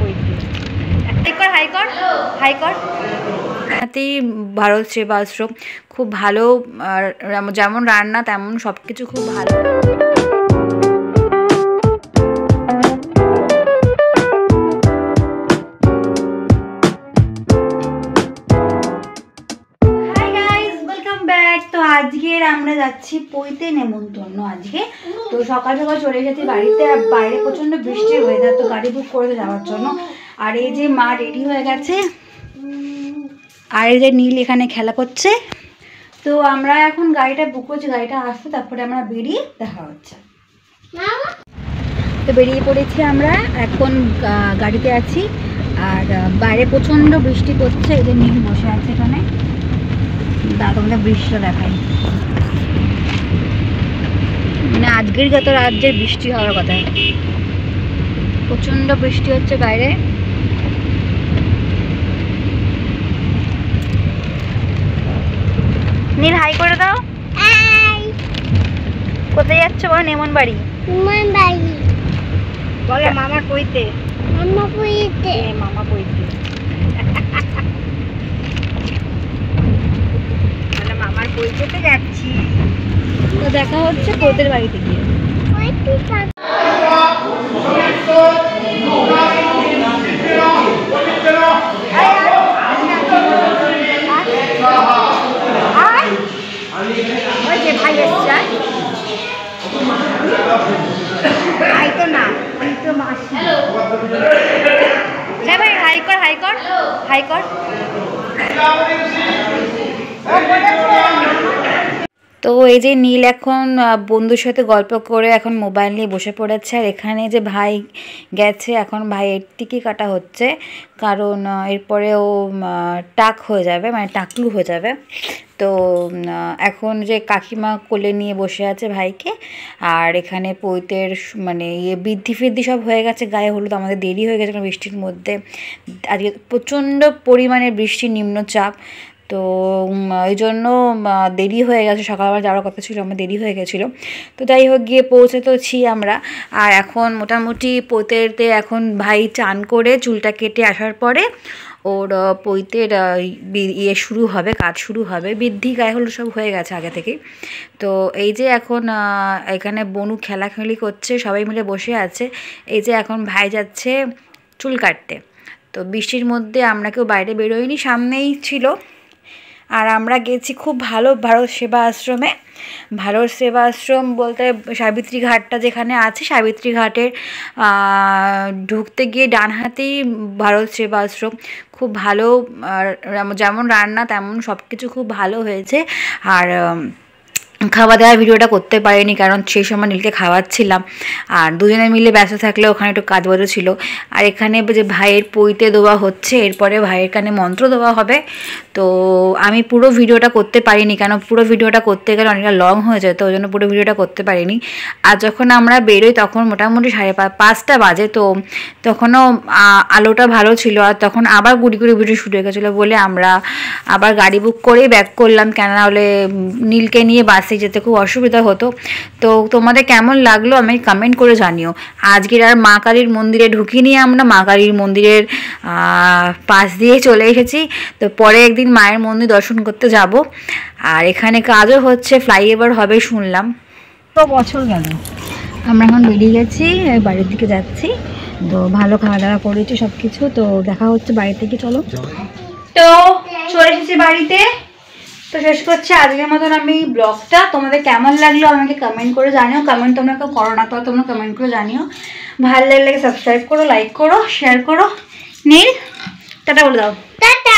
পৈতে হাইকর হাতেই ভারত সেবাশ্রম খুব ভালো, যেমন রান্না তেমন সব কিছু খুব ভালো। তো আজকের আমরা যাচ্ছি পৈতে নেমন্তন্ন আজকে। তো সকাল সকাল চলে এসেছি বাড়িতে, আর বাইরে প্রচন্ড বৃষ্টির ওয়েদার, তো গাড়ি বুক করে যাওয়ার জন্য। আর এই যে মা রেডি হয়ে গেছে, আর এই যে নীল এখানে খেলা করছে। তো আমরা এখন গাড়িটা বুক করছি, গাড়িটা আসছে তারপরে আমরা বেরিয়ে দেখা হচ্ছে। তো বেরিয়ে পড়েছি আমরা, এখন গাড়িতে আছি। আর বাইরে প্রচন্ড বৃষ্টি পড়ছে, এই যে নীল বসে আছে এখানে, দাদা বৃষ্টিটা দেখাই, মানে আজকের যত রাজ্যের বৃষ্টি হওয়ার কথা, প্রচন্ড বৃষ্টি হচ্ছে বাইরে। নীল হাই করে দাও। কোথায় যাচ্ছ বলো? নেমন বাড়ি বলো, মামার পৈতে। মামা পৈতে মামার পৈতেতে যাচ্ছি। তো দেখা হচ্ছে পৈতের বাড়িতে গিয়ে। ভাই এসছে তো না, হ্যাঁ ভাই হাইকর। তো এই যে নীল এখন বন্ধুর সাথে গল্প করে এখন মোবাইল নিয়ে বসে পড়েছে। আর এখানে যে ভাই গেছে, এখন ভাইয়ের টিকি কাটা হচ্ছে, কারণ এরপরে ও টাক হয়ে যাবে, মানে টাকলু হয়ে যাবে। তো এখন যে কাকিমা কোলে নিয়ে বসে আছে ভাইকে। আর এখানে পৈতের মানে বৃদ্ধি সব হয়ে গেছে, গায়ে হলুদ। আমাদের দেরি হয়ে গেছে বৃষ্টির মধ্যে, আজকে প্রচণ্ড পরিমাণে বৃষ্টির নিম্নচাপ, তো ওই জন্য দেরি হয়ে গেছে। সকালবেলা যাওয়ার কথা ছিল, আমার দেরি হয়ে গেছিলো। তো যাই হোক, গিয়ে পৌঁছে তো ছি আমরা। আর এখন মোটামুটি পৈতেতে এখন ভাই চান করে চুলটা কেটে আসার পরে ওর পৈতের শুরু হবে, কাজ শুরু হবে। বৃদ্ধি গায়ে হলুদ সব হয়ে গেছে আগে থেকেই। তো এই যে এখন এখানে বনু খেলাখেলি করছে, সবাই মিলে বসে আছে। এই যে এখন ভাই যাচ্ছে চুল কাটতে। তো বৃষ্টির মধ্যে আমরা কেউ বাইরে বেরোয়নি, সামনেই ছিল। আর আমরা গেছি খুব ভালো ভারত সেবা আশ্রমে। ভারত সেবা আশ্রম বলতে সাবিত্রী ঘাটটা যেখানে আছে, সাবিত্রী ঘাটের ঢুকতে গিয়ে ডান হাতেই ভারত সেবা আশ্রম। খুব ভালো, যেমন রান্না তেমন সব কিছু খুব ভালো হয়েছে। আর খাওয়া দাওয়ার ভিডিওটা করতে পারিনি, কারণ সেই সময় নীলকে খাওয়াচ্ছিলাম। আর দুজনে মিলে ব্যস্ত থাকলে ওখানে একটু কাজ বাজও ছিল। আর এখানে যে ভাইয়ের পৈতে দেওয়া হচ্ছে, এরপরে ভাইয়ের কানে মন্ত্র দেওয়া হবে। তো আমি পুরো ভিডিওটা করতে পারিনি, কেন পুরো ভিডিওটা করতে গেলে অনেকটা লং হয়ে যেত, ওই জন্য পুরো ভিডিওটা করতে পারিনি। আর যখন আমরা বেরোই তখন মোটামুটি 5:30 বাজে। তো তখনও আলোটা ভালো ছিল। আর তখন আবার গুড়ি বৃষ্টি শুরু হয়ে গেছিলো বলে আমরা আবার গাড়ি বুক করেই ব্যাক করলাম, কেন হলে নীলকে নিয়ে বাসে যেতে খুব অসুবিধা হতো। তো তোমাদের কেমন লাগলো আমি কমেন্ট করে জানিও। আজকের আর মা কালীর মন্দিরে ঢুকিনি আমরা, মা কালীর মন্দিরের পাশ দিয়ে চলে এসেছি। তো পরে একদিন মায়ের মন্দির দর্শন করতে যাব। আর এখানে কাজও হচ্ছে, ফ্লাইওভার হবে শুনলাম। তো বছর গেল, আমরা এখন বেরিয়ে গেছি, বাড়ির দিকে যাচ্ছি। তো ভালো খাওয়া দাওয়া করেছি সব কিছু। তো দেখা হচ্ছে বাড়ি থেকে, চলো। তো চলে এসেছি বাড়িতে। তো শেষ করছি আজকের মতন আমি ব্লগটা। তোমাদের কেমন লাগলো আমাকে কমেন্ট করে জানিও। কমেন্ট তোমরা কেউ করো না, তো তোমরা কমেন্ট করে জানিও। ভালো লাগলে সাবস্ক্রাইব করো, লাইক করো, শেয়ার করো। নীল টাটা বলে দাও। টাটা।